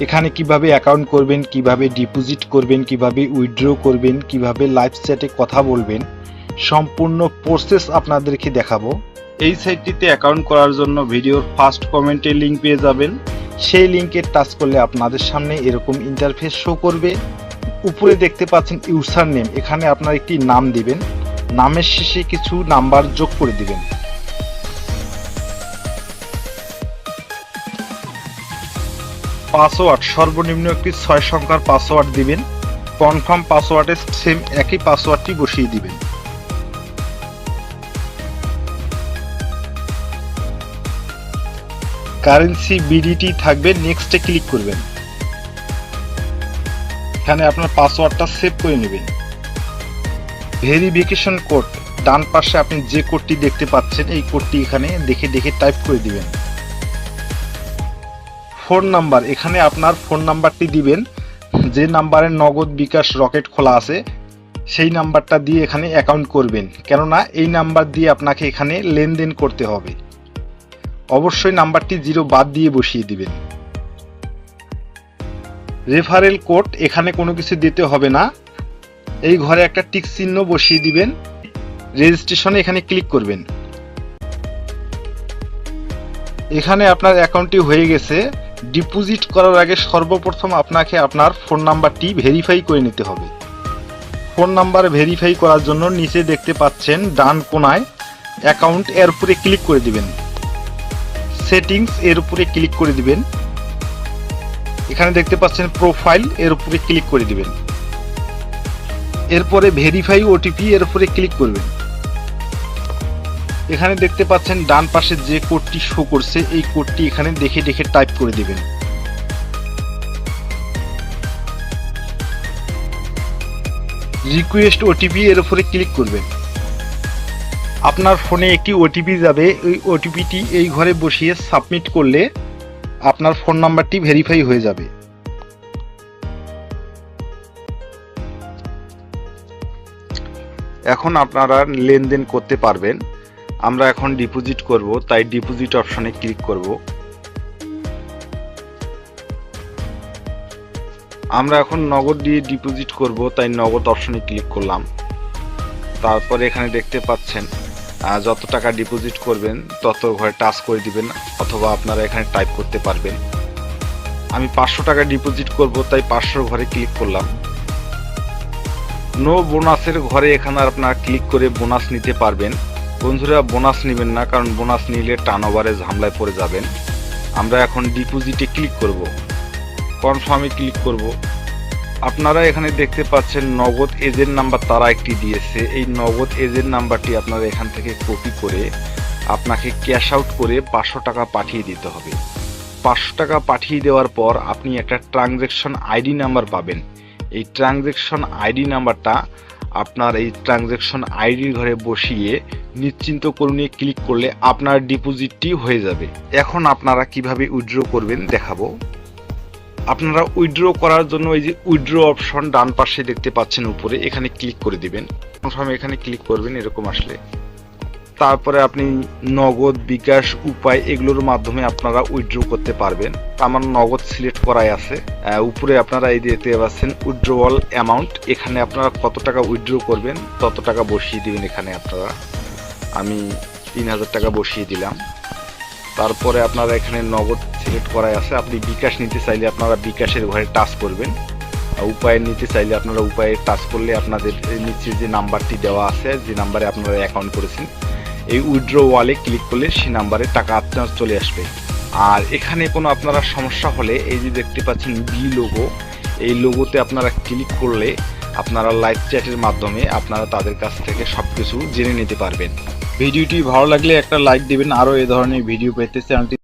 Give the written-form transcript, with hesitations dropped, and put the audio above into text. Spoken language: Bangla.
এখানে কিভাবে অ্যাকাউন্ট করবেন, কিভাবে ডিপোজিট করবেন, কিভাবে উইথড্র করবেন, কিভাবে লাইভ চ্যাটে কথা বলবেন, সম্পূর্ণ প্রসেস আপনাদেরকে দেখাবো। এই সাইটটিতে অ্যাকাউন্ট করার জন্য ভিডিওর ফার্স্ট কমেন্টে লিঙ্ক পেয়ে যাবেন। সেই লিঙ্কে টাচ করলে আপনাদের সামনে এরকম ইন্টারফেস শো করবে। উপরে দেখতে পাচ্ছেন ইউজার নেম, এখানে আপনার একটি নাম দিবেন, নামের শেষে কিছু নাম্বার যোগ করে দিবেন। পাসওয়ার্ড সর্বনিম্ন একটি 6 সংখ্যার পাসওয়ার্ড দিবেন। কনফার্ম পাসওয়ার্ডে সেম একই পাসওয়ার্ডটি বসিয়ে দিবেন। কারেন্সি বিডিটি থাকবে, নেক্সটে ক্লিক করবেন। এখানে আপনার পাসওয়ার্ডটা সেভ করে নেবেন। ভেরিফিকেশন কোড ডান পাশে আপনি যে কোডটি দেখতে পাচ্ছেন এই কোডটি এখানে দেখে টাইপ করে দিবেন। ফোন নাম্বার, এখানে আপনার ফোন নাম্বারটি দিবেন, যে নাম্বারে নগদ বিকাশ রকেট খোলা আছে সেই নাম্বারটা দিয়ে এখানে অ্যাকাউন্ট করবেন, কেননা এই নাম্বার দিয়ে আপনাকে এখানে লেনদেন করতে হবে। অবশ্যই নাম্বারটি 0 বাদ দিয়ে বসিয়ে দিবেন। রেফারেল কোড, এখানে কোনো কিছু দিতে হবে না, এই ঘরে একটা টিক চিহ্ন বসিয়ে দিবেন। রেজিস্ট্রেশনে এখানে ক্লিক করবেন। এখানে আপনার অ্যাকাউন্টটি হয়ে গেছে। ডিপোজিট করার আগে সর্বপ্রথম আপনাকে আপনার ফোন নাম্বারটি ভেরিফাই করে নিতে হবে। ফোন নাম্বার ভেরিফাই করার জন্য নিচে দেখতে পাচ্ছেন ডান কোনায় অ্যাকাউন্ট, এর উপরে ক্লিক করে দিবেন। সেটিংস, এর উপরে ক্লিক করে দিবেন। এখানে দেখতে পাচ্ছেন প্রোফাইল, এর উপরে ক্লিক করে দিবেন। এরপরে ভেরিফাই ওটিপি, এর উপরে ক্লিক করবেন। এখানে দেখতে পাচ্ছেন ডান পাশে যে কোডটি শো করছে এই কোডটি এখানে দেখে টাইপ করে দিবেন। রিকোয়েস্ট ওটিপি, এর উপরে ক্লিক করবেন। আপনার ফোনে একটি ওটিপি যাবে, ওই ওটিপিটি এই ঘরে বসিয়ে সাবমিট করলে আপনার ফোন নাম্বারটি ভেরিফাই হয়ে যাবে। এখন আপনারা লেনদেন করতে পারবেন। আমরা এখন ডিপোজিট করব, তাই ডিপোজিট অপশনে ক্লিক করব। আমরা এখন নগদ দিয়ে ডিপোজিট করব, তাই নগদ অপশনে ক্লিক করলাম। তারপরে এখানে দেখতে পাচ্ছেন যত টাকা ডিপোজিট করবেন তত ঘরে টাচ করে দিবেন, অথবা আপনারা এখানে টাইপ করতে পারবেন। আমি 500 টাকা ডিপোজিট করব, তাই 500 ঘরে ক্লিক করলাম। নো বোনাসের ঘরে এখানে আপনারা ক্লিক করে বোনাস নিতে পারবেন। বন্ধুরা, বোনাস নেবেন না, কারণ বোনাস নিলে টার্নওভারে ঝামেলায় পড়ে যাবেন। আমরা এখন ডিপোজিটে ক্লিক করব, কনফার্মে ক্লিক করব। আপনারা এখানে দেখতে পাচ্ছেন নগদ এজেন্ট নাম্বার তারা একটি দিয়েছে। এই নগদ এজেন্ট নাম্বারটি আপনারা এখান থেকে কপি করে আপনাকে ক্যাশ আউট করে 500 টাকা পাঠিয়ে দিতে হবে। 500 টাকা পাঠিয়ে দেওয়ার পর আপনি একটা ট্রানজ্যাকশন আইডি নাম্বার পাবেন। এই ট্রানজ্যাকশন আইডি নাম্বারটা আপনার এই ট্রানজ্যাকশন আইডির ঘরে বসিয়ে নিশ্চিন্ত করুণে ক্লিক করলে আপনার ডিপোজিটটি হয়ে যাবে। এখন আপনারা কিভাবে উইথড্র করবেন দেখাবো। আপনারা উইথড্র করার জন্য এই যে উইথড্র অপশন ডান পাশে দেখতে পাচ্ছেন উপরে, এখানে ক্লিক করে দিবেন। কনফার্ম এখানে ক্লিক করবেন, এরকম আসলে তারপরে আপনি নগদ, বিকাশ, উপায় এগুলোর মাধ্যমে আপনারা উইথড্র করতে পারবেন। আমার নগদ সিলেক্ট করাই আছে। উপরে আপনারা এই দেখতে পাচ্ছেন উইথড্রওয়াল অ্যামাউন্ট, এখানে আপনারা কত টাকা উইথড্র করবেন তত টাকা বসিয়ে দিবেন। এখানে আপনারা, আমি 3000 টাকা বসিয়ে দিলাম। তারপরে আপনারা এখানে নগদ সিলেক্ট করাই আছে। আপনি বিকাশ নিতে চাইলে আপনারা বিকাশের ঘরে টাচ করবেন, উপায় নিতে চাইলে আপনারা উপায়ে টাচ করলে আপনাদের নিচে যে নাম্বারটি দেওয়া আছে, যে নাম্বারে আপনারা অ্যাকাউন্ট করেছেন, এই উইথড্র ওয়ালে ক্লিক করলে সেই নাম্বারে টাকা আপনার চলে আসবে। আর এখানে কোনো আপনারা সমস্যা হলে এই যে দেখতে পাচ্ছেন বি লোগো, এই লোগোতে আপনারা ক্লিক করলে আপনারা লাইভ চ্যাটের মাধ্যমে আপনারা তাদের কাছ থেকে সবকিছু জেনে নিতে পারবেন। ভিডিওটি ভালো লাগলে একটা লাইক দিবেন। আরও এই ধরনের ভিডিও পেতে চ্যানেলটি